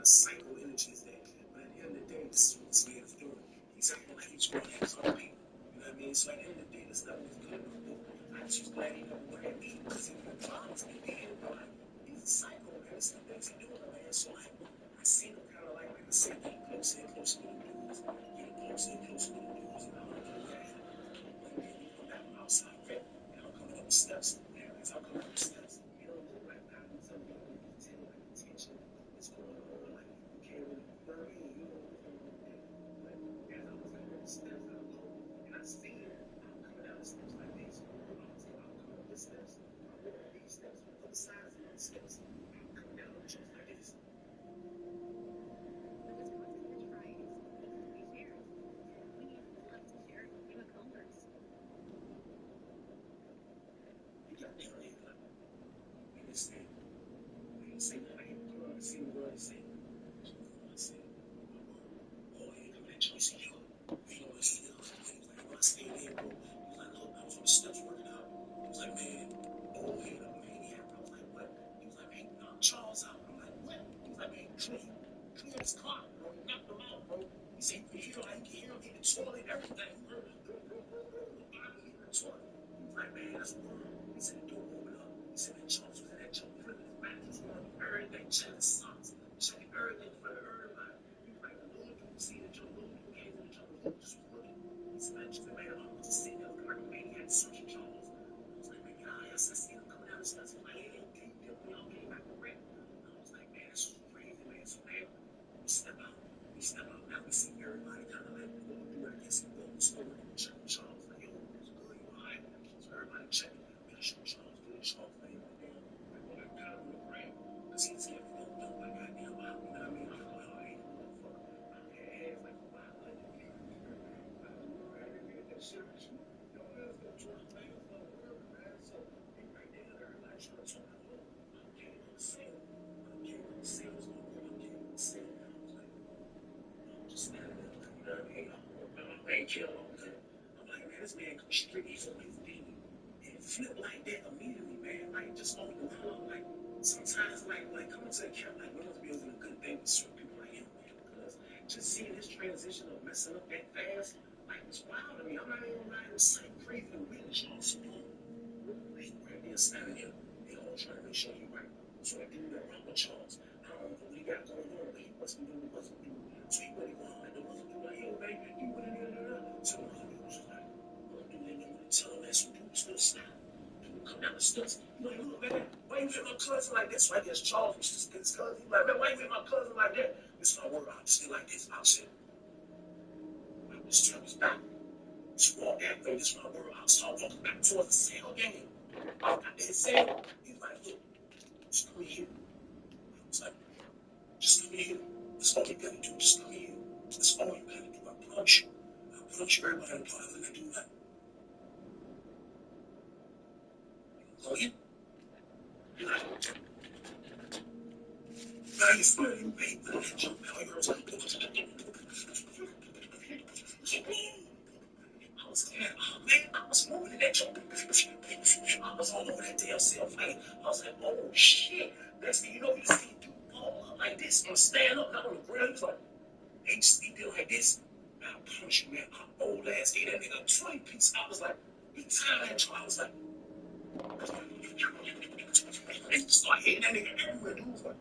of psycho energy is that? But at the end of the day, this is what this man is doing. He's acting like he's going to have other people. You know what I mean? So at the end of the day, this stuff is good enough. I was just glad he never went at me because he was bombs in the end. But like, he's a psycho, man. It's the things he's doing, man. So like, I seen him kind of like I said, getting closer and closer to the dudes, getting closer and closer to the dudes, and I'm like, yeah. And then you come back from outside, right? And I'm coming up the steps. And as I'm coming up the steps, you don't look like that. Something you can tell, like, attention is going on. Like, you can't really, you know what I mean? You don't look like that. But as I was coming up the steps, I look, and I see him. I'm coming down the steps like this. I'm coming up the steps. I'm going up these steps, on both sides of the steps. I'm coming down the steps like this. Charles out. I'm like, what? He's like, man, clean his car, bro. Knock him out, bro. He said, you hear him in the toilet, everything. Body in the toilet. He's like, man, that's a word. He said, the door open up. He said, man, Charles was in that jump, flipping his back. He's running everything, checking his socks, checking everything in front of everybody. He was like, the little dude see the jump, little dude came in the jump, little dude just looking. He said, man, I'm just sitting there looking like a maniac, searching Charles. I was like, man, I see him coming down the steps. I'm like, hey, we all came back correct. I was like, man, that's crazy, man. So now we step out. Now we see everybody kind of like going through. I guess he goes over and checking Charles. Like, yo, it's good, you all right? So everybody checking. Make sure Charles good. Charles like, damn, like, well, I got him on the ground. Because he's getting me up, like, goddamn, wow. You know what I mean? I feel like, oh, ain't no motherfucker. I had like a wild like, that shit with you. Yo, let's go try to play with the world, man. So, he right there, everybody trying to talk to him. I'm getting on the sale. I'm getting on the sale. I was like, I'm just standing there, like, you know what I mean? I ain't killing him. I'm like, man, this man comes straight from his demon and flip like that immediately, man. Like, just on the ground. Like, sometimes, like coming to the camp, like, one of those is a good thing with certain people like him, man. Because just seeing his transition of messing up that fast, like, it's wild to me. I'm not even lying. It was so crazy to witness y'all spoon. He right there standing here. They all trying to make sure he right. So that dude that run with Charles, I don't know what he got going on, but he wasn't doing what wasn't doing. So he went on like the wasn't doing like, yo, man, you went in there. So the other dude was just like, well, dude ain't gonna tell him that, so dude was gonna stop. Dude would come down the steps. He like, look, man, why you hit my cousin like this? So I guess Charles was just his cousin. He like, man, why you hit my cousin like that? This is my word, I'll just stay like this. I'll say, I just turn his back. Just walk that way. This is my word. I'll start walking back towards the cell game. I got that cell. He's like, look, just come here. I was like, just come here. That's all you gotta do. Just come here. That's all you gotta do. I promise you. I promise you, everybody in the car, I do that. Come here. You're like, now you swear you made that jump. Now you heard something. I was scared. Oh, man, I was moving in that jump. I was all over that damn cell fight. I was like, oh, shit. Next thing you know, you see dude fall up like this and stand up, not on the ground. He's like, hey, he did like this. Man, I promise you, man, my old ass ate that nigga a 20 piece. I was like, he tired that joint. I was like, and start hitting that nigga everywhere. Dude was like,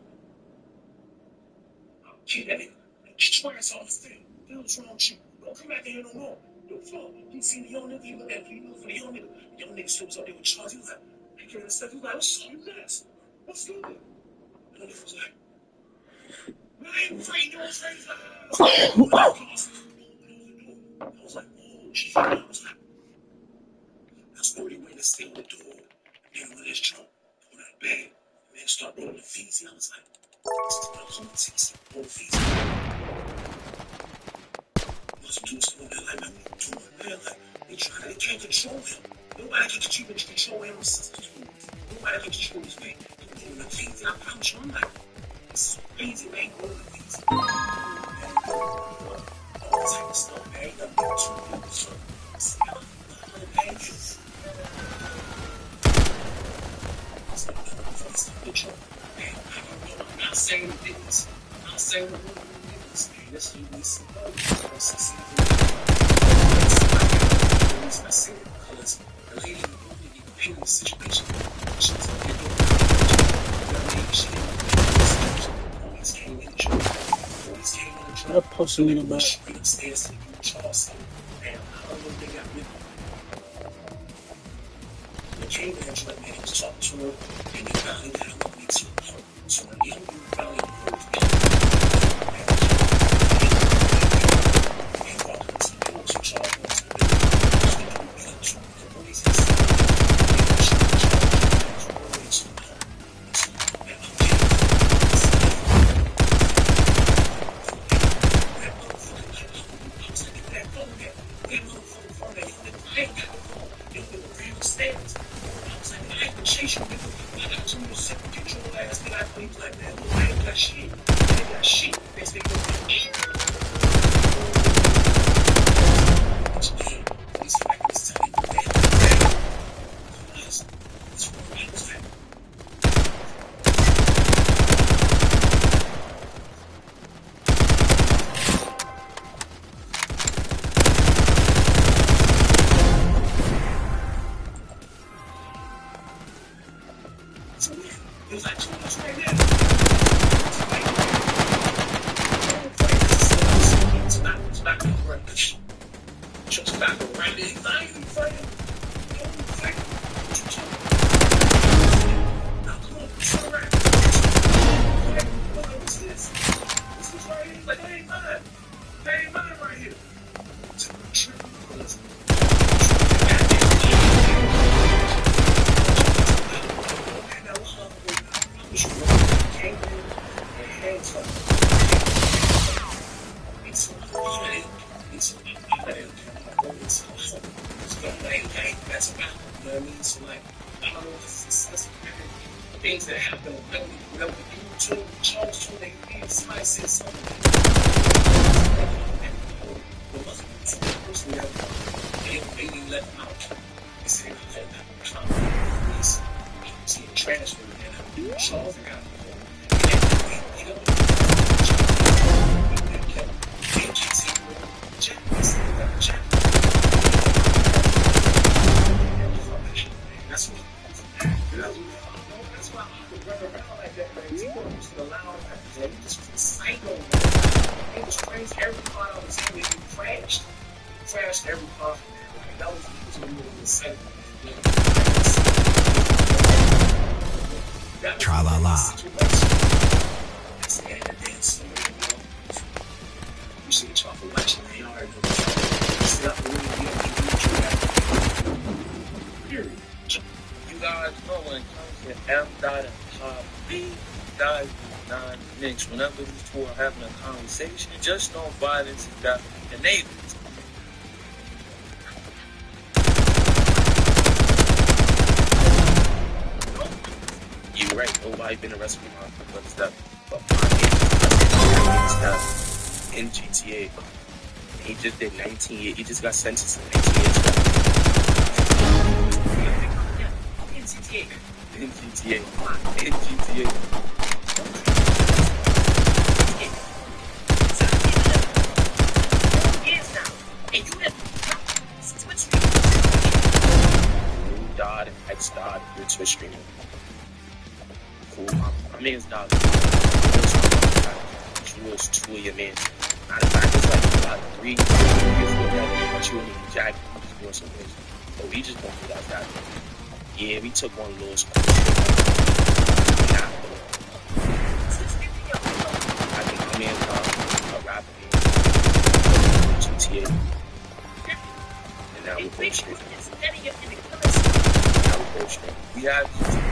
I'll kill that nigga. Get your ass off the field. What's wrong with you? Don't come back in here no more. Yo, fuck. You see the young nigga, you look at you look for the young nigga. The young nigga still was up there with Charles. He was like, he came and stuff. He was like, what's up? You next? What's good? And the nigga was like, man, I ain't afraid. You afraid? I was like, oh, shit. I was like, that's where he went to steal the door. Then with his trunk, on that bag, and then start rolling the fees. I was like, this is what I'm taking more fees. Must do something like, man, what you doing, man? Like, they can't control him. Nobody can control him. Nobody can control his man. He's rolling the fees. I promise you, I'm like, this is crazy, man, rolling the fees. All type of stuff, man. Ain't nothing but 2 people, so, see, I'm I'm not saying this. I'm not saying same with niggas. This is you see I say it because the lady who really paid the situation, she was going to get she didn't police came in the truck. Police came in the truck. That pussy nigga back. Straight upstairs to the Charles. And I don't know if they got with me. They came in and tried to talk to her, and they finally got her to make some help. So when the young dude finally approached me, and walked into the door, she charged me to the door. The police had said, chase you, nigga. I got you to sit and get your ass, nigga. I play like that. I ain't got shit. I ain't got shit. Next thing you know, please come back and this time. It's what I was at. So yeah, it was like 2 months right there. It's not going to run this. It's not going to run this. I ain't even fighting. Don't fight. What you talking about? Now come on, turn around. What's this? This is right here. Like, that ain't mine. That ain't mine right here. It's a trip because came in and hands up. It's a holiday. It's a holiday. It's a holiday. So I ain't messing around. You know what I mean? So like, I don't know if it's things that happen. Whenever you told Charles told they somebody said something. There must be some person that they didn't let them out. They said they let them come. Police see a transfer and Charles got that's why I could run around like that, man. People used to allow that. He just was a psycho, man. It was crazy. Every car I was in, he crashed. He crashed every car from there. Like, that was really a psycho. Tra-la-la. That's the end of the dance. You see y'all for watching. Y'all already know period. You guys know when it comes to M. Dot and Pop B, guys do not mix. Whenever these two are having a conversation, just know violence is definitely enabled. You're right, nobody been arrested for my stuff. But my stuff in GTA. He just did 19 years. He just got sentenced to 19 years. In GTA. In GTA. New Dot and X Dot with Twitch streaming. Cool. My man's Dot. She was 2 of your men. Matter of fact, it's like about 3 years ago that you and Jack was doing some things. But we just don't do that. Yeah, we took one little school. I think my man's a rapper in GTA. And now we're both straight. We have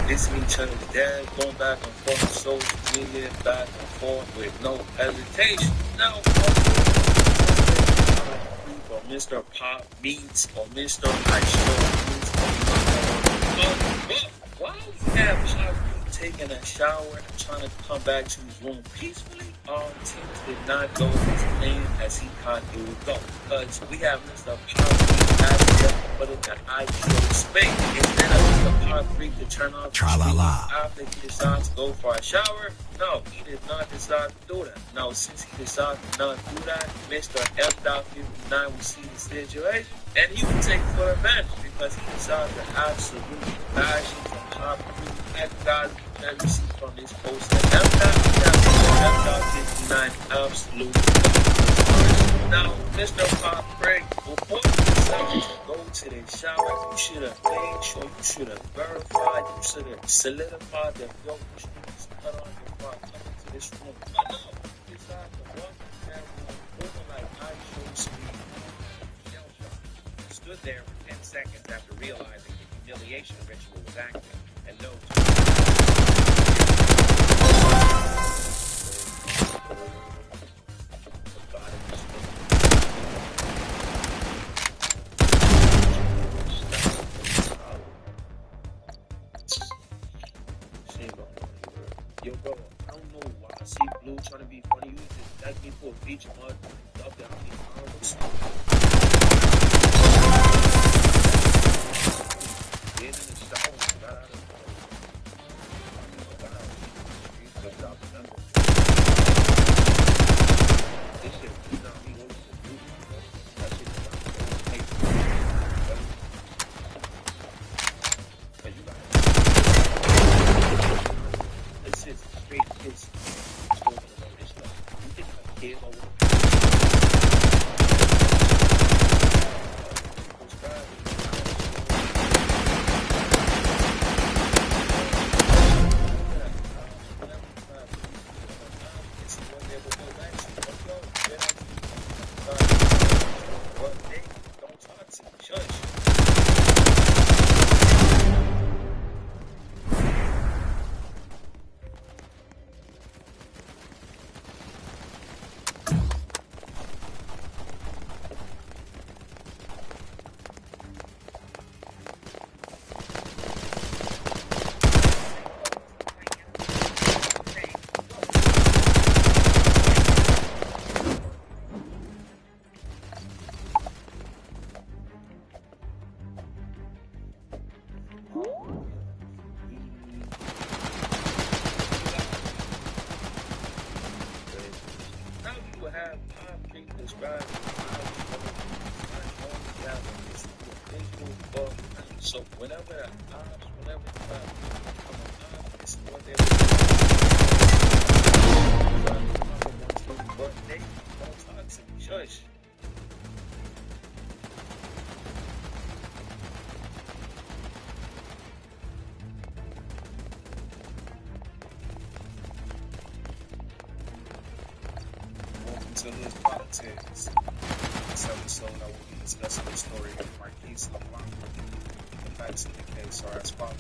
listening to the dad going back and forth on social media, back and forth with no hesitation. No. Or Mr. Pop Beats or Mr. Ice why we have Pop taking a shower and trying to come back to his room peacefully? Things did not go as planned as he thought it would go. Because we have Mr. Pop put in the IQ space instead of Mr. Pop to turn off Tra-la-la. after he decides to go for a shower. No, he did not decide to do that. Now, since he decided to not do that, Mr. F.59 will see the situation and he will take full advantage because he decided to absolutely bash into pop through and guys that we see from this post that F.59 absolutely. Now, Mr. Pop Craig, before you decide to go to the shower, you should have made sure, you should have verified, you should have solidified that yo, you should have cut on your front, come into this room. But no, you decide to walk in that room, moving like I show speed. Stood there for 10 seconds after realizing the humiliation ritual was active, and no. Yo, bro, I don't know why I see Blue trying to be funny. You just begged me for a beach mud, dubbed out me. Get in the shower, got out of the this shit, you know, he goes to do that shit is not but you got this shit's straight piss. You think I'm a kid or what? So whenever the ops, whenever the ops come on, this is what they're doing. But they don't talk to me. Shush. Welcome to Hood Politics. This episode, I will be discussing the story of Marquise LeBlanc. The facts of the case are as follows.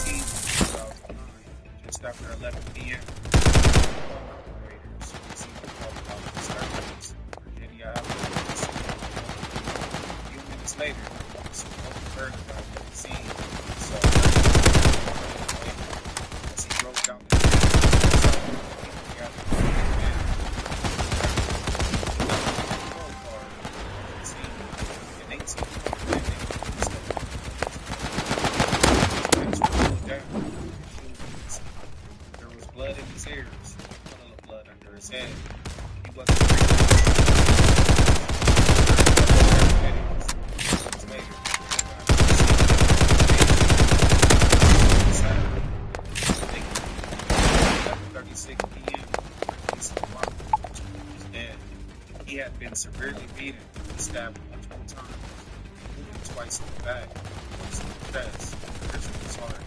17, 2009, just after 11 p.m., operators received a call about disturbance in Virginia Avenue. A few minutes later, someone heard about the scene, so as he drove down the street, there was blood in his ears, a puddle of blood under his head. He wasn't later. 36 p.m. He's dead. He had been severely beaten and stabbed multiple times, including twice in the back, once in the chest, and in his heart.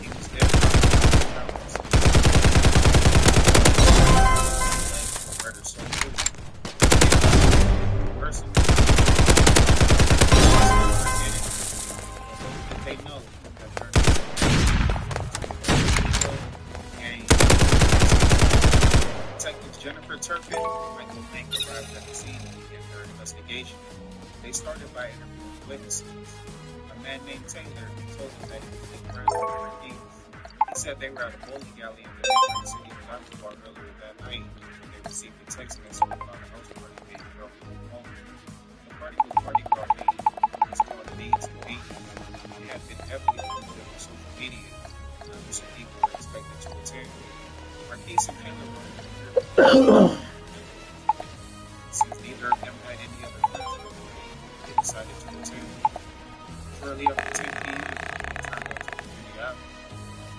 He was dead for hours. Murder so quickly. Person. They know that Detectives Jennifer Turpin and Michael Link arrived at the scene and began their investigation. They started by interviewing witnesses. A man named Taylor told them that he was looking around for their keys. He said they were at a bowling alley in the neighboring city of Bar earlier that night when they received a text message about a house party being held at home. The party was party girl named was called B2B. They had been heavily promoted on social media. So people were expected to attend. Marquise and Taylor were in since neither of them had any other plans for the day, they decided to attend. Shortly after 10 p.m., they turned onto Community Avenue.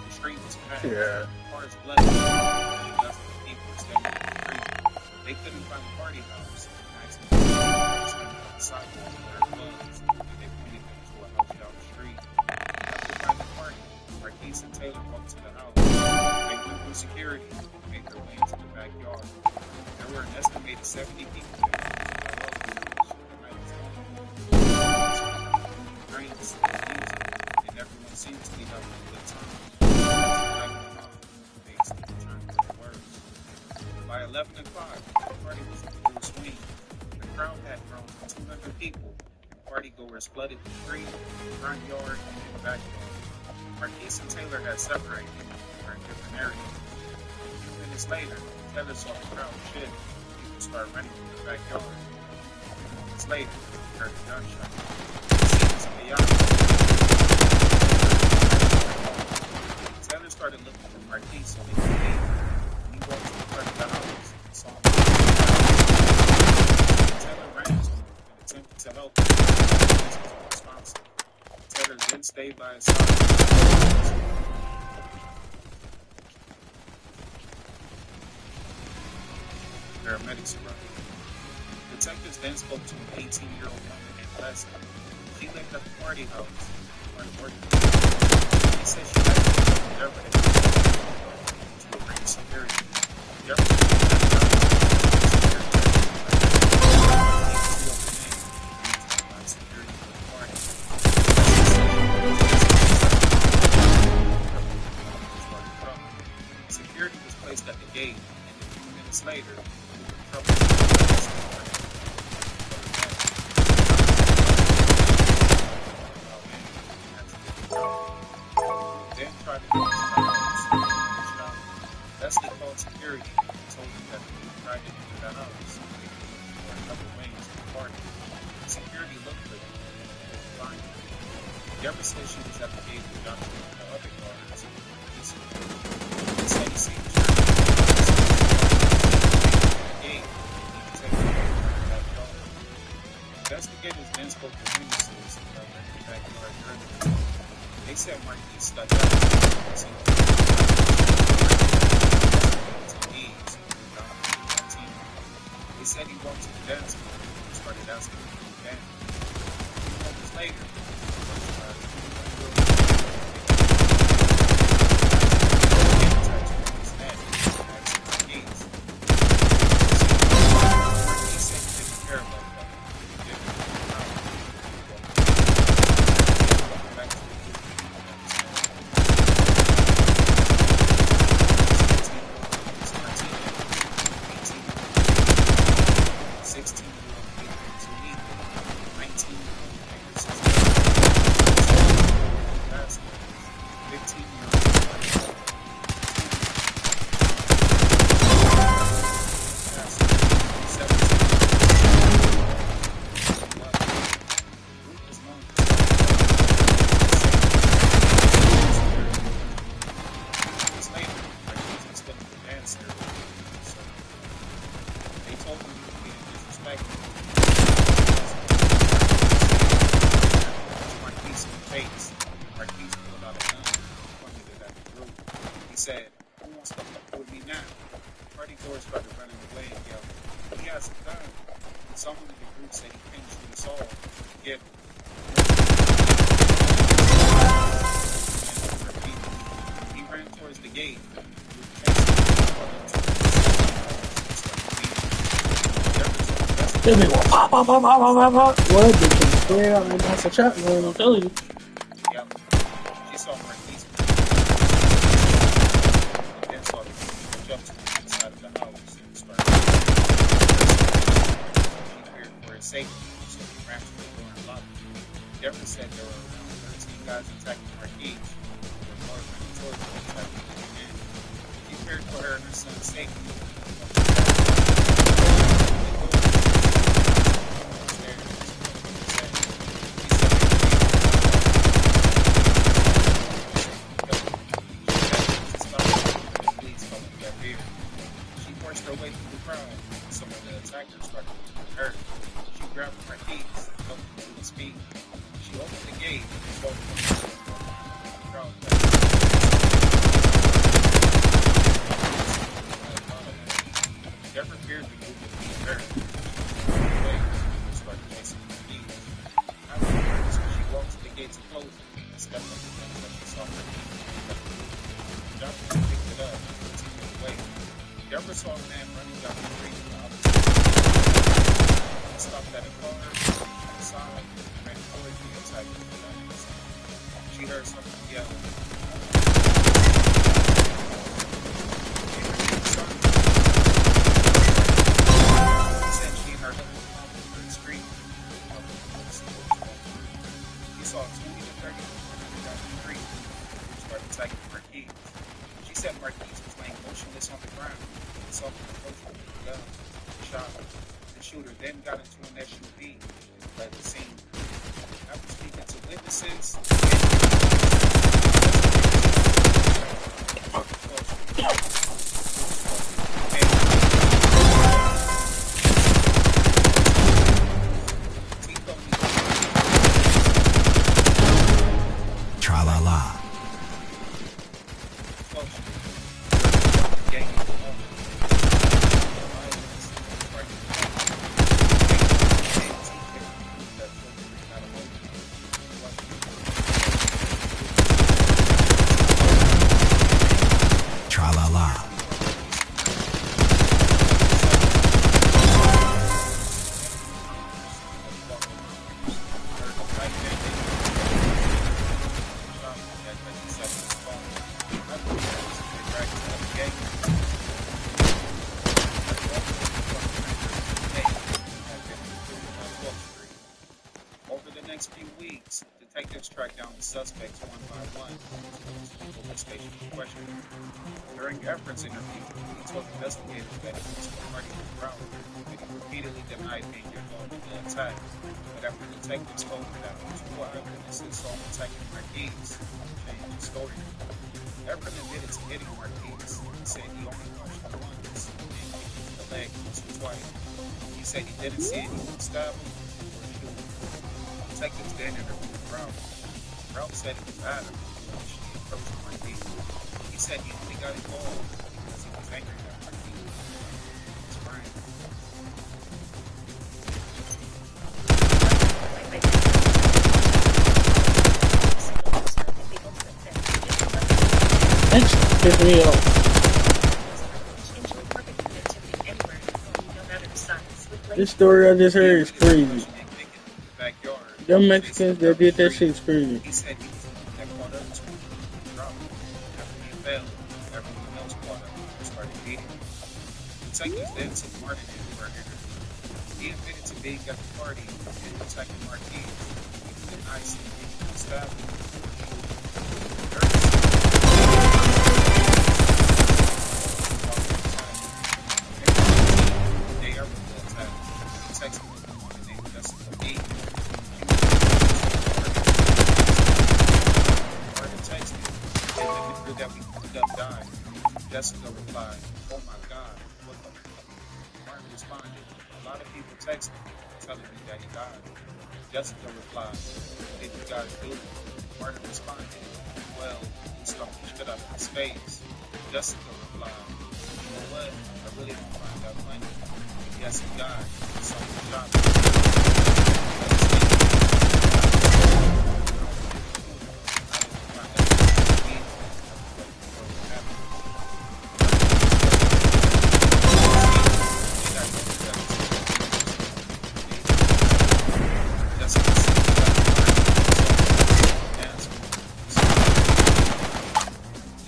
The street was packed. Yeah. Cars flooded, and dozens of people were standing on the street. They couldn't find the party house, and asked them to stand on the sidewalk where it was, and they pointed them to a house down the street. After finding the party, Marquise and Taylor walked to the house. They went through security and made their way into the backyard. There were an estimated 70 people there. Drinks and music, and everyone seemed to be having a good time. Things turned for the worse. By 11 o'clock, the party was in full swing. The crowd had grown to 200 people, and partygoers flooded the street, front yard, and backyard. Marquise and Taylor had separated and were in different areas. A few minutes later, Taylor saw the crowd shift. People start running from the backyard. A few moments later, he heard a gunshot. Taylor started looking for Marquise so he could leave. When he walked to the front of the house, he saw him. Taylor ran to him and attempted to help him. He was unresponsive. Taylor then stayed by his side. Paramedics arrived. Detectives then spoke to an 18-year-old woman named Leslie. She lived at the party house. He said she had to go to Deborah to arrange security. Deborah security for the party. Security was placed at the gate, and a few minutes later, then tried to get into the house. Leslie called security and told them that the group tried to enter the house. They were a couple lanes to the party. Security looked for them and couldn't find them. Deborah said she was at the gate with Johnson and the other guards. He said he seen the gate. Investigators then spoke to witnesses that were in the backyard earlier. They said Marquise stuck out They said he walked to the dance floor and started asking for the dance. A few moments later, Marquise pulled out a gun and pointed it at the group. He said, "Who wants to fuck with me now?" Party goers started running away and yelled, "He has a gun." And someone in the group said he came to us all to get him. He ran towards the gate. They be going pop, pop, pop, pop, pop, pop, pop. What? They can clear out and that's a chat room, I'm telling you. Yeah. She saw Marquise. Then saw the people jump to the inside of the house and started. He feared for his safety, so he ran to the door and locked it. Deborah said there were around 13 guys attacking Marquise. There were more running towards her attacking him again. He feared for her and her son's safety. her way through the crowd. Some of the attackers started moving her. She grabbed her keys, helped them to his feet. She opened the gate and spoke to the crowd. Never feared the group of being her. She started chasing her keys. Afterwards, she walked to the gates and closed them and stepped on the fence that she saw her keys. Joshua picked it up and continued away. Deborah saw a man running down the street in the opposite direction. He stopped at a car, on the side, and ran towards the attackers without any sound. She heard someone yell. Said she heard him on the street. He saw 20 to 30 people running down the street who started attacking Marquise. She said Marquise was laying motionless on the ground. He saw him approaching with a gun and shot her. The shooter then got into an SUV and fled the scene. After speaking to witnesses, Tra-la-la. Tra-la-la. Over the next few weeks, detectives tracked down the suspects one by one to the police station for questioning. During Efron's interview, he told investigators that he was a party with Brown, but he repeatedly denied being involved in the attack. But after detectives told him that multiple eyewitnesses saw him attacking Marquise, he changed his story. Efron admitted to hitting Marquise. He said he only punched him once and kicked him in the leg once or twice. He said he didn't see anyone stab him or shoot him. Detectives then interviewed Brown. Brown said it was Adam who initially approached Marquise. He said he only got involved because he was angry that Marquise was his friend. That pissed me off. This story I just heard is crazy. Them Mexicans that did that shit is crazy. He said he was the one that caught up to him and dropped him. After he fell, everyone else caught up and started beating him. Detectives then took Martin in for an interview. He admitted to being at the party and attacking Marquise. He denied seeing anyone stab him. Jessica replied, "Oh my God, what the fuck?" Martin responded, "A lot of people text me telling me that he died." Jessica replied, "What did you guys do?" Martin responded, "Well, we stuck the shit up in his face." Jessica replied, "You know what? I really don't find that funny. Yes, he died. Someone shot him."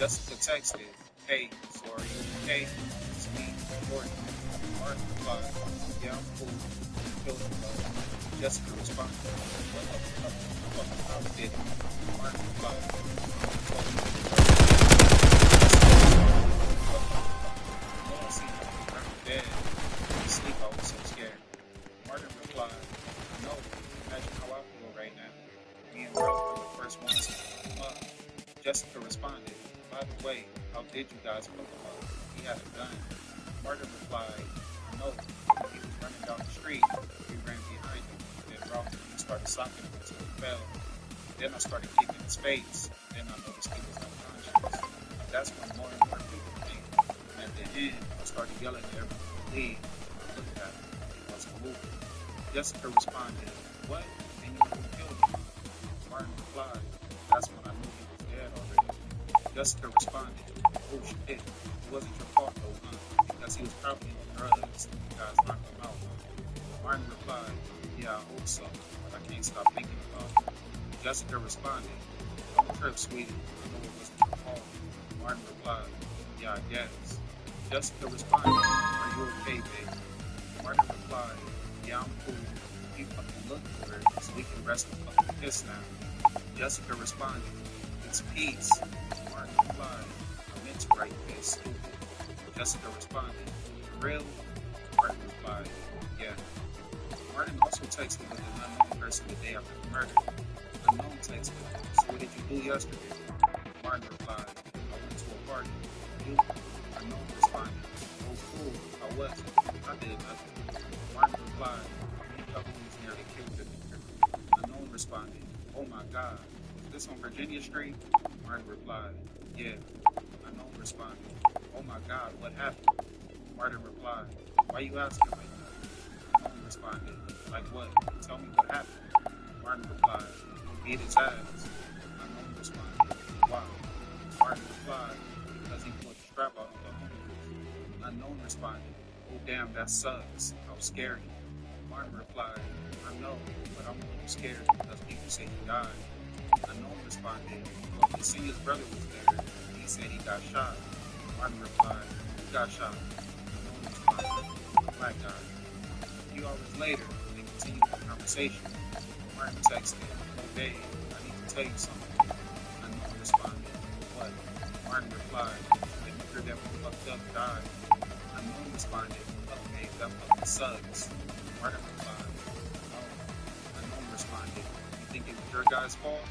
Jessica texted, "Hey, so are you okay? It's me, Jordan." Martin replied, "Yeah, I'm cool. I'm feeling well." Jessica responded, "What the fuck did it?" Martin replied, "I told him to no one seen him around dead. In sleep, I was so scared." Martin replied, "No, imagine how I feel right now. Me and Ralph were the first ones to pick him up." Jessica responded, "By the way, how did you guys pick him up? He had a gun." Martin replied, no. He was running down the street. We ran behind him. Then Ralph and me started socking him until he fell. Then I started kicking his face. Then I noticed he was unconscious. That's when more and more people came. And at the end, I started yelling at everyone to leave. I looked at him. He wasn't moving. Jessica responded, what? And you know who killed him? Martin replied, that's when I knew he was dead already. Jessica responded, oh shit, it wasn't your fault though, huh? Because he was probably on drugs. You guys knocked him out. Martin replied, yeah, I hope so, but I can't stop thinking about it. Jessica responded, don't trip, sweetie. I know it wasn't your fault. Martin replied, yeah, I guess. Jessica responded, are you okay, baby? Martin replied, yeah, I'm cool. We fucking look for it so we can rest the fucking piss now. Jessica responded, it's peace. Martin replied, I meant to write piss, stupid. Jessica responded, for real? Martin replied, yeah. Martin also texted with an unknown person the day after the murder. Unknown texted, so what did you do yesterday? Martin replied, I went to a party. You? Unknown responded, oh cool, how was it? I did nothing. Martin replied, I got homies nearly killed the nigga. Unknown responded, oh my god, is this on Virginia Street? Martin replied, yeah. Unknown responded, oh my god, what happened? Martin replied, why you asking like that? Unknown responded, like what? Tell me what happened. Martin replied, beat his ass. Unknown responded, why? Martin replied, because he pulled the strap out of the homies. Unknown responded, oh damn, that sucks. How scary. Martin replied, I know, but I'm a little scared because people say he died. Unknown responded, well, he seen his brother was there. He said he got shot. Martin replied, who got shot? Unknown responded, black guy. A few hours later, they continued the conversation. Martin texted, oh babe, I need to tell you something. Unknown responded, what? Martin replied, the nigger that we fucked up died. Unknown responded, oh babe, that fucking sucks. Martin replied, no. Unknown responded, you think it was your guy's fault?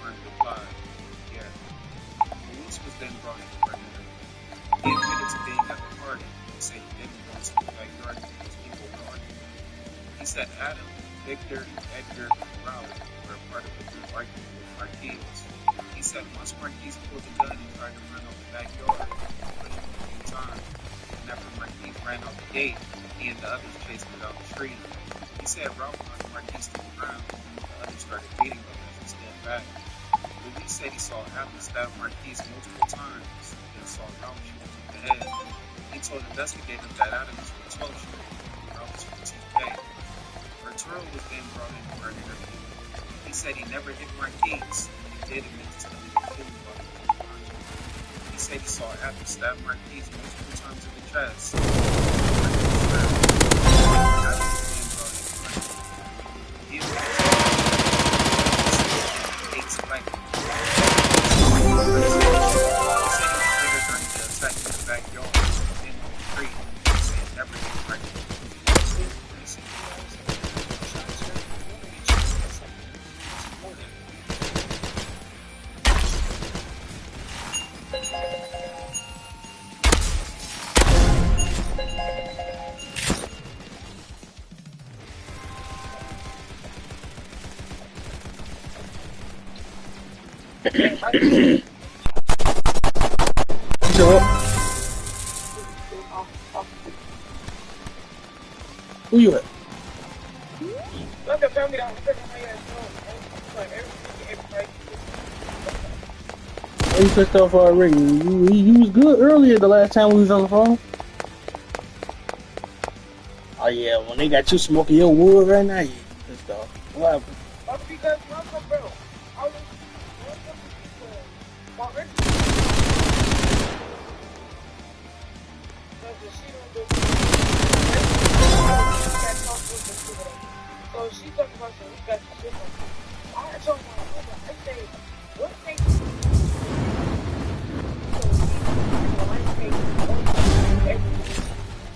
Martin replied, yeah. Police was then brought in for an interview. He admitted to being at the party and said he didn't go to the backyard because people were arguing. He said Adam, Victor, Edgar, and Raleigh were a part of a group arguing with Marquise. He said once Marquise pulled the gun and tried to run out the backyard, he pushed him a few times. And after Marquise ran out the gate, he and the others chased him down the street. He said Ralph knocked Marquise to the ground, and the others started beating him as he stood back. Luis said he saw Adam stab Marquise multiple times, then saw Ralph shoot him in the head. He told investigators that Adam was from 12th Street, and Ralph was from TK. Arturo was then brought in for an interview. He said he never hit Marquise, but he did admit to stealing the food while he was unconscious. He said he saw Adam stab Marquise multiple times in the chest. Adam was then brought in for an interview. He admitted to hates black people. He said he was later during the attack in the backyard, and on the street. He said he never hit Marquise. Who you at? Look at family down there. Oh, you pissed off already. You was good earlier the last time we was on the phone. Oh yeah, when they got you smoking your wood right now, you pissed off. What happened? Because bro, I was so she talked about some we got the shit on. I told my mother, I said, what makes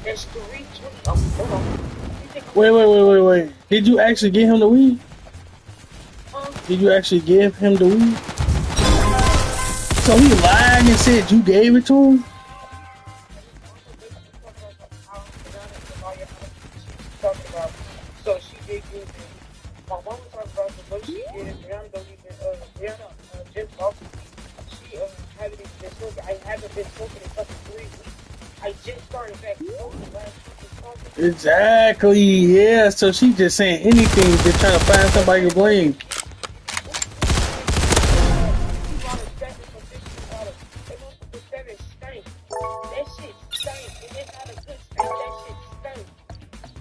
there's 320. Oh, hold on. Wait. Did you actually get him the weed? Did you actually give him the weed? So he lied and said you gave it to him? what she did, and Brianna don't even, Brianna just bought me. She haven't even been smoking. I haven't been smoking in fucking 3 weeks. I just started back smoking last week. Exactly, yeah. So she just saying anything, just trying to find somebody to blame. That shit stank, and it's not a good stank. That shit stank.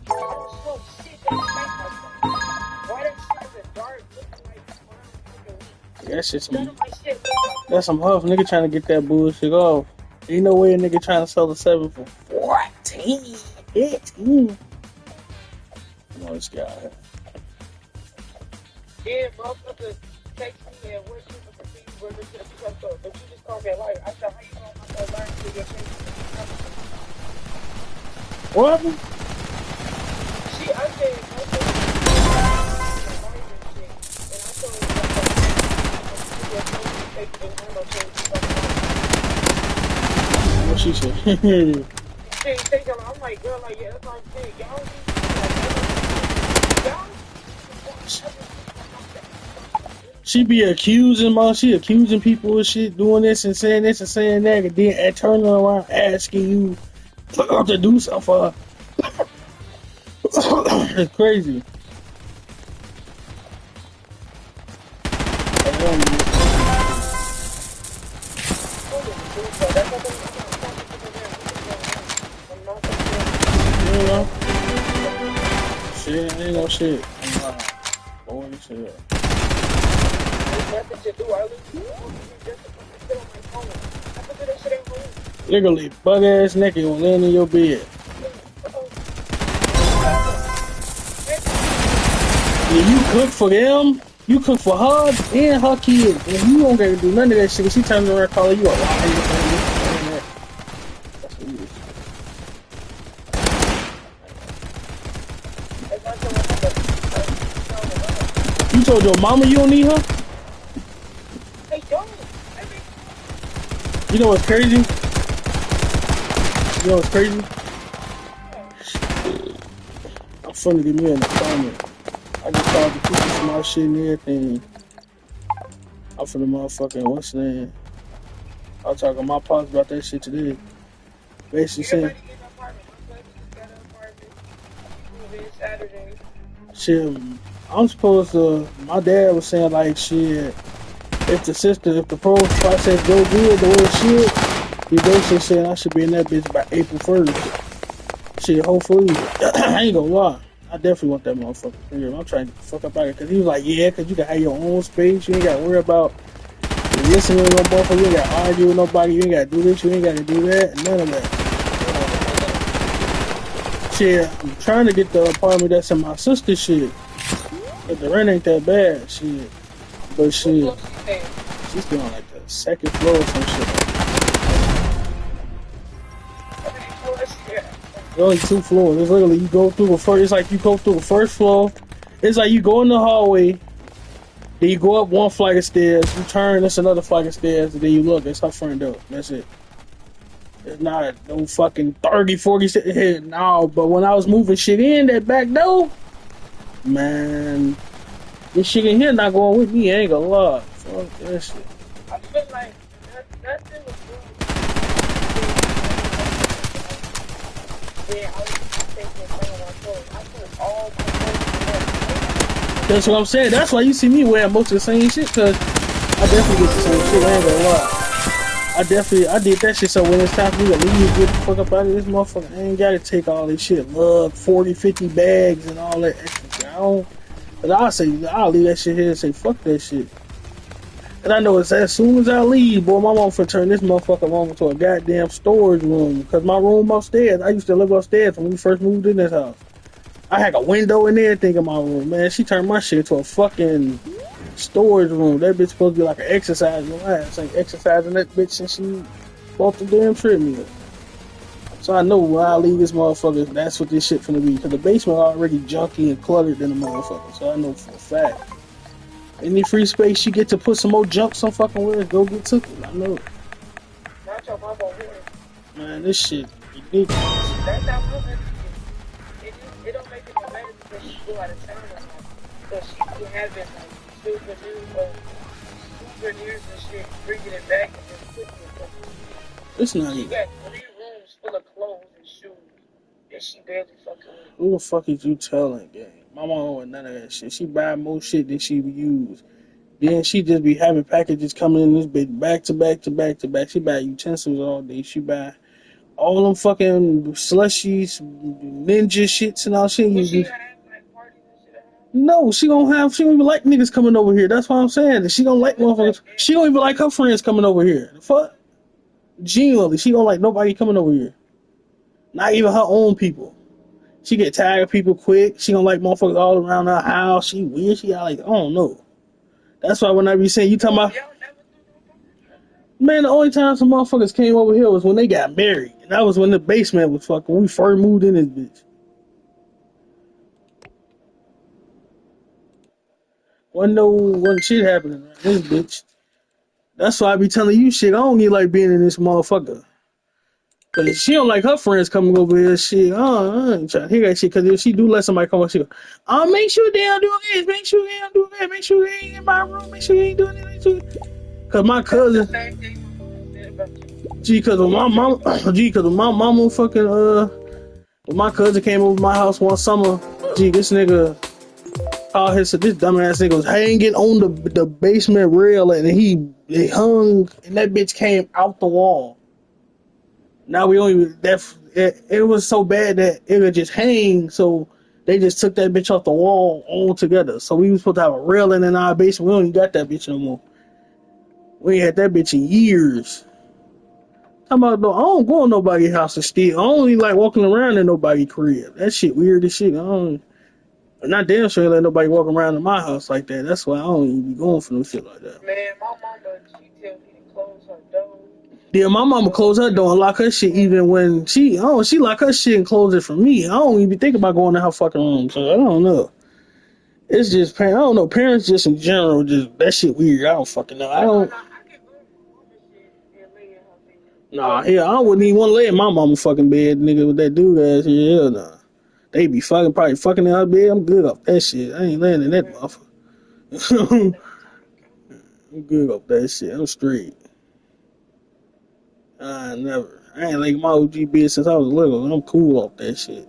I don't smoke shit that stank like that. Why that shit is a dark looking like brown fucking weed? That shit's None of my shit look like that's some huff. Nigga trying to get that bullshit off. Ain't no way a nigga trying to sell the 7 for 14, 15. No, this guy. yeah, motherfucker text me and what you for me, whether to the pickup store, but you just called me a liar. I said, how you know I'm not lying to your face? What happened? I said, and I told her, What she said? I'm like, girl, like, yeah, that's what I'm saying. She be accusing, man. She accusing people of shit, doing this and saying that, and then turning around asking you to do something for her. It's crazy. You know? Shit, ain't no shit. Boy, shit. Literally, bug ass naked when laying in your bed. Yeah, you cook for them, you cook for her and her kids, and you don't get to do none of that shit. She turns around calling you a liar. You told your mama you don't need her? You know what's crazy? You know what's crazy? I'm finna get me an apartment. I just called the people for my shit and everything. I'm finna motherfucking, what's the name? I was talking to my pops about that shit today. Basically saying, shit, I'm supposed to, my dad was saying like, shit, if the pro process go good the way it should, he basically said I should be in that bitch by April 1st. Shit, hopefully, I ain't gonna lie. I definitely want that motherfucker. I'm trying to get the fuck up out of it. Cause he was like, yeah, cause you can have your own space. You ain't gotta worry about listening to no motherfucker. You ain't gotta argue with nobody. You ain't gotta do this. You ain't gotta do that. None of that. Shit, I'm trying to get the apartment that's in my sister's shit. But the rent ain't that bad. Shit. But shit, she's still on like the second floor or some shit. There's only 2 floors. It's literally you go through the first. It's like you go through the first floor. It's like you go in the hallway. Then you go up 1 flight of stairs. You turn. It's another flight of stairs. And then you look. It's her front door. That's it. It's not no fucking 30, 40 shit. No, but when I was moving shit in that back door, man, this shit in here not going with me. I ain't gonna lie. Fuck that shit. I feel like nothing was good. That's what I'm saying. That's why you see me wearing most of the same shit, cause I definitely get the same shit. I ain't gonna lie. I did that shit, so when it's time for me to leave, get the fuck up out of this motherfucker, I ain't gotta take all this shit. Lug, 40, 50 bags and all that extra shit. But I'll leave that shit here and say, fuck that shit. And I know it's as soon as I leave, boy, my mom finna turn this motherfucker over to a goddamn storage room. Cause my room upstairs, I used to live upstairs when we first moved in this house. I had a window and everything in my room, man. She turned my shit to a fucking storage room. That bitch supposed to be like an exercise room. I ain't exercising that bitch since she bought the damn treadmill. So I know when I leave this motherfucker, that's what this shit finna be. Cause the basement already junky and cluttered in the motherfucker. So I know for a fact. Any free space she get to put some more junk some fucking where, go get took it. I know. Not your mama here. Man, this shit ridiculous. That's how mama it don't make it no better because she go out of town or something. So she be having like souvenirs and shit, bringing it back and just putting it back. It's not She even. got 3 rooms full of clothes and shoes that she barely fucking with. Who the fuck is you telling, gang? My mom with none of that shit. She buy more shit than she use. Then she just be having packages coming in this bitch back to back to back to back. She buy utensils all day. She buy all them fucking slushies, ninja shits and all shit. But she have like parties and shit at home. No, she don't even like niggas coming over here. That's what I'm saying. She don't like motherfuckers. She don't even like her friends coming over here. The fuck? Genuinely, she don't like nobody coming over here. Not even her own people. She get tired of people quick. She don't like motherfuckers all around her house. She weird. She like, I don't know. That's why when I be saying, you talking about, Y'all never do man, the only time some motherfuckers came over here was when they got married. And that was when the basement was fucking, when we first moved in this bitch. Wasn't shit happening around this bitch. That's why I be telling you shit. I don't need like being in this motherfucker. Cause she don't like her friends coming over here. Shit, I ain't trying to hear that shit. Cause if she do let somebody come over, she go, make sure they don't do this. Make sure they don't do that. Make sure they ain't in my room. Make sure they ain't doing this. Cause my cousin, the same thing my mom said about you. gee, cause when my mom, cause when my mama fucking when my cousin came over my house one summer, this nigga called this dumbass nigga was hanging on the basement rail and he hung and that bitch came out the wall. Now we only it was so bad that it would just hang, so they just took that bitch off the wall altogether. So we was supposed to have a railing in our basement. We don't even got that bitch no more. We ain't had that bitch in years. Talking about, I don't go in nobody's house and steal. I don't even like walking around in nobody's crib. That shit weird as shit. Not damn sure let nobody walk around in my house like that. That's why I don't even be going for no shit like that. Man, my mama, she tell me to close her door. Yeah, my mama closed her door and lock her shit even when she lock her shit and close it for me. I don't even think about going in her fucking room. So I don't know. It's just I don't know. Parents just in general, just that shit weird. I don't fucking know. I don't. I can go in my mama's shit and lay in her bed. Nah, hell, I wouldn't even want to lay in my mama fucking bed, nigga, with that dude ass here. Hell nah. They be probably fucking in her bed. I'm good off that shit. I ain't laying in that motherfucker. I'm good off that shit. I'm straight. I ain't like my OG bitch since I was little. I'm cool off that shit.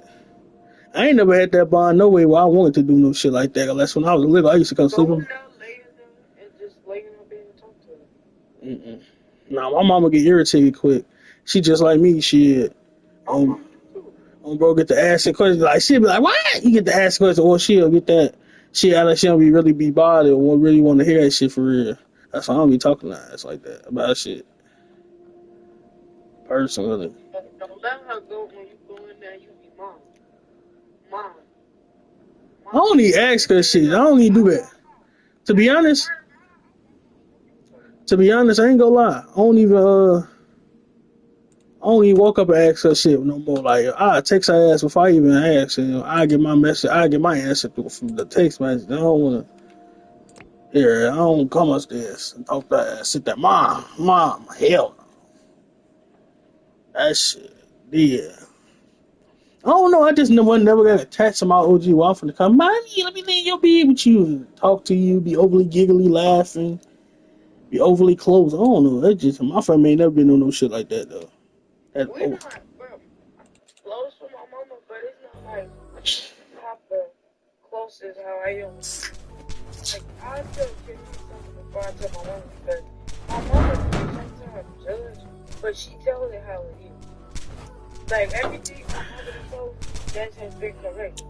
I ain't never had that bond no way where I wanted to do no shit like that. Unless when I was little, I used to come sleep Go with in there, lay in there, and just lay in her bed and talk to her. Nah, my mama get irritated quick. She just like me, shit. Bro, get to asking questions. Like, she'll be like, what? You get to ask questions, or she'll get that. She like she don't really be bothered or really want to hear that shit for real. That's why I don't be talking to her like that about shit. Personally. Don't let her go when you go in there. You be mom. I don't even ask her shit. I don't even do that. To be honest, I ain't gonna lie. I don't even walk up and ask her shit no more. Like, I text her ass before I even ask. I get my message. I get my answer from the text message. I don't wanna hear it. I don't come upstairs and talk to her ass. Sit there, mom, hell no. That shit, yeah. I don't know. I just never got attached to my OG wife to come. Mommy, let me lay in your bed with you, talk to you, be overly giggly, laughing, be overly close. I don't know. That just my family ain't never been on no shit like that though. We're not close with my mama, but it's not like proper close as how I am. Like, I still give me something before I tell my mama because my mama sometimes judge, but she tells it how it is. Like, everything my mother told, that has been correct.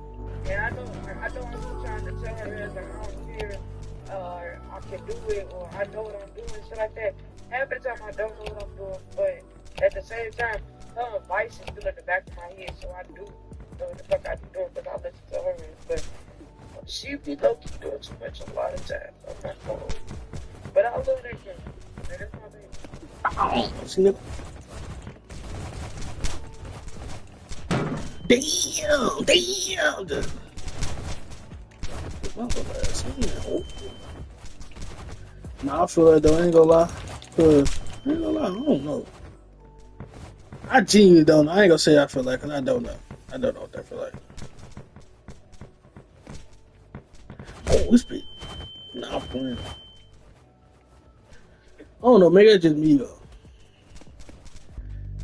And I know I'm just trying to tell her that like, I don't care, or I can do it, or I know what I'm doing, shit like that. Half the time I don't know what I'm doing, but at the same time, her advice is still in the back of my head, so I do know what the fuck I be doing because I listen to her. But she be low-key doing too much a lot of times. I'm not gonna hold you. But I love that girl. Man, that's my baby. Damn. Nah, I feel that though. I ain't gonna lie. I don't know. I genuinely don't know. I ain't gonna say I feel like, cause I don't know. I don't know what that feel like. Oh, this bitch. Nah, I'm playing. I don't know, maybe that's just me though.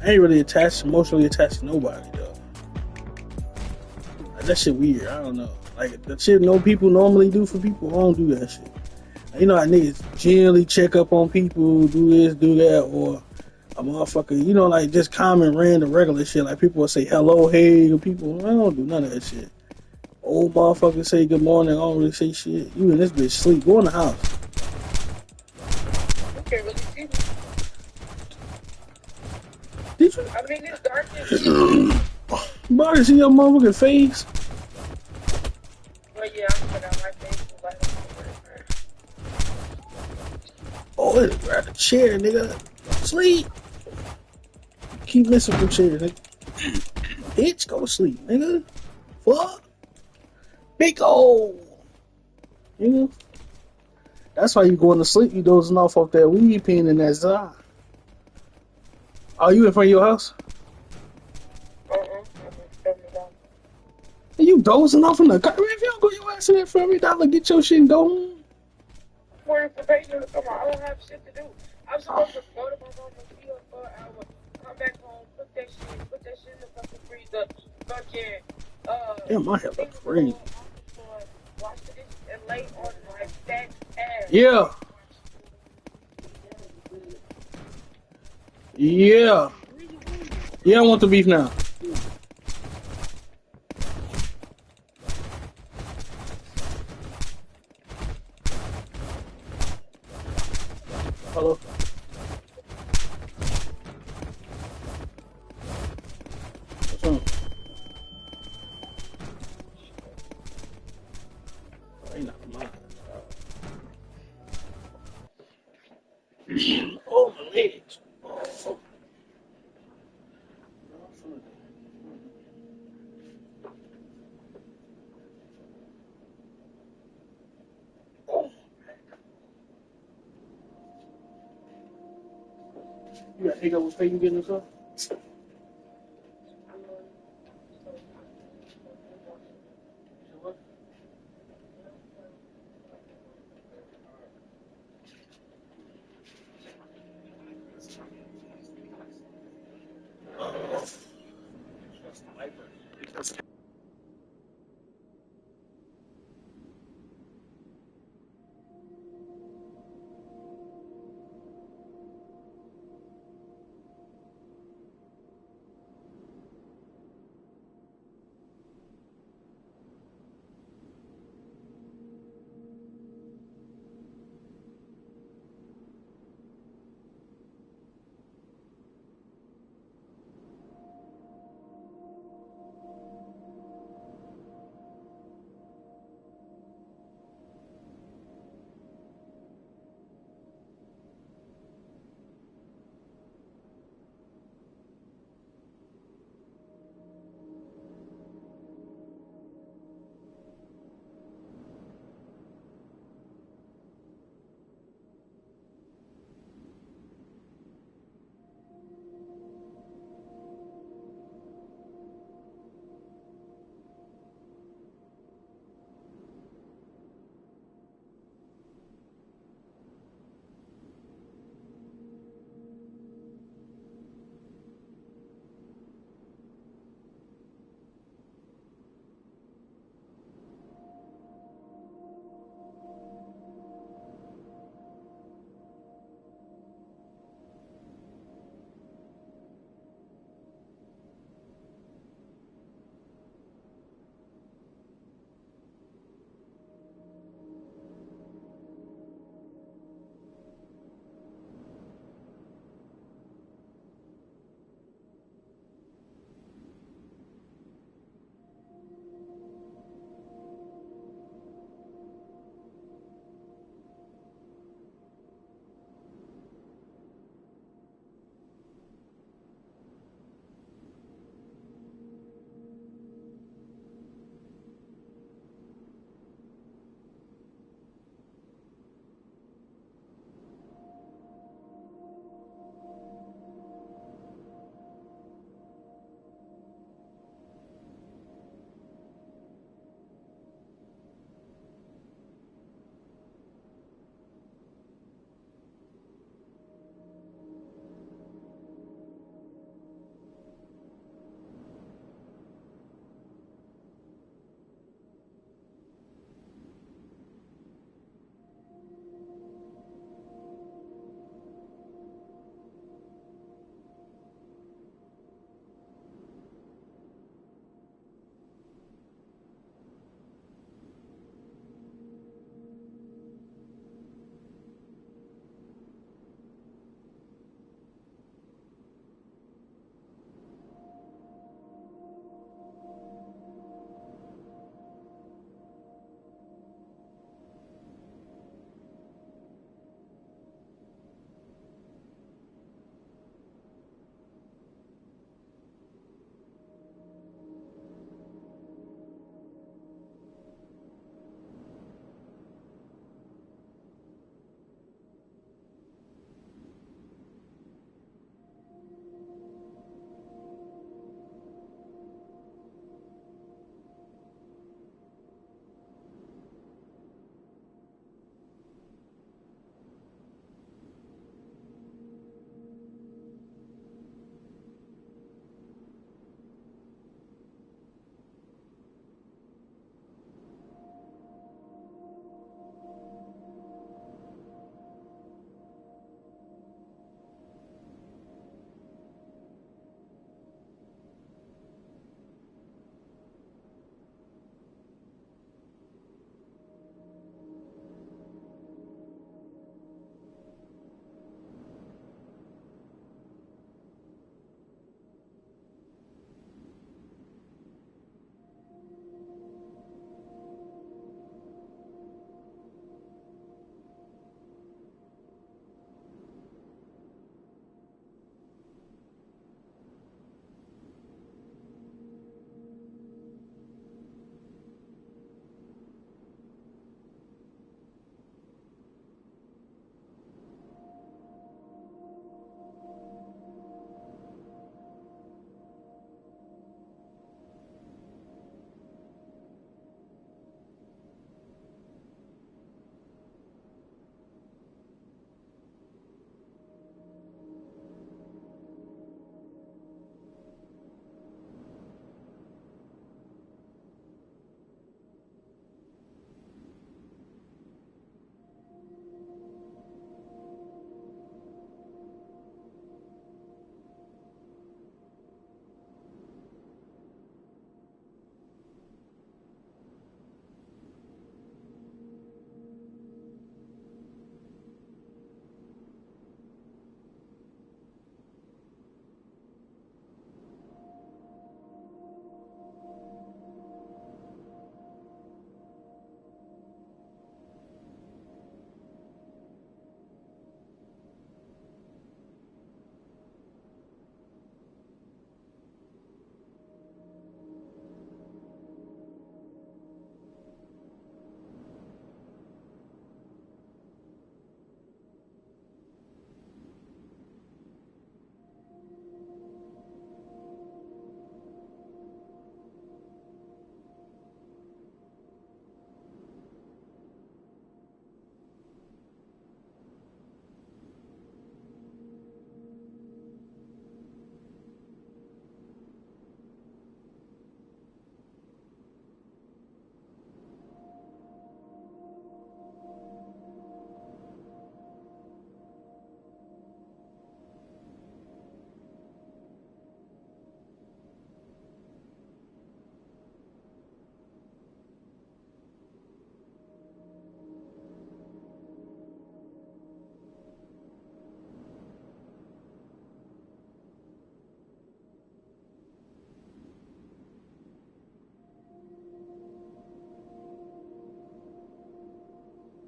I ain't really emotionally attached to nobody though. Like, that shit weird. I don't know. Like the shit no people normally do for people, I don't do that shit. You know how niggas generally check up on people, do this, do that, or a motherfucker, you know, like just common, random, regular shit. Like people will say hello, hey to people. I don't do none of that shit. Old motherfuckers say good morning, I don't really say shit. You and this bitch sleep. Go in the house. You can't really see me. Did you? I mean, it's dark as shit. Bro, you see your motherfucking face? But yeah, I'm gonna put out my face and light up. Oh, it grab a chair, nigga. Sleep. Keep missing from chairs, nigga. Bitch, go to sleep, nigga. Fuck. Big old. Nigga. That's why you going to sleep. You dozing off that weed pen and that za. Are you in front of your house? Are you dozing off in the car? If you don't go your ass in there for $every, get your shit and go home. Waiting for payment to come on. I don't have shit to do. I'm supposed to go to my mama's field for an hour, come back home, put that shit in the fucking freezer, fucking, Damn, my hair look crazy. wash the dishes and lay on my fat ass. Yeah. Yeah. Yeah, I want the beef now. Hello? What's wrong? Oh, ain't not mine. Oh, my legs. Oh. You got hiccup with pay you getting this up?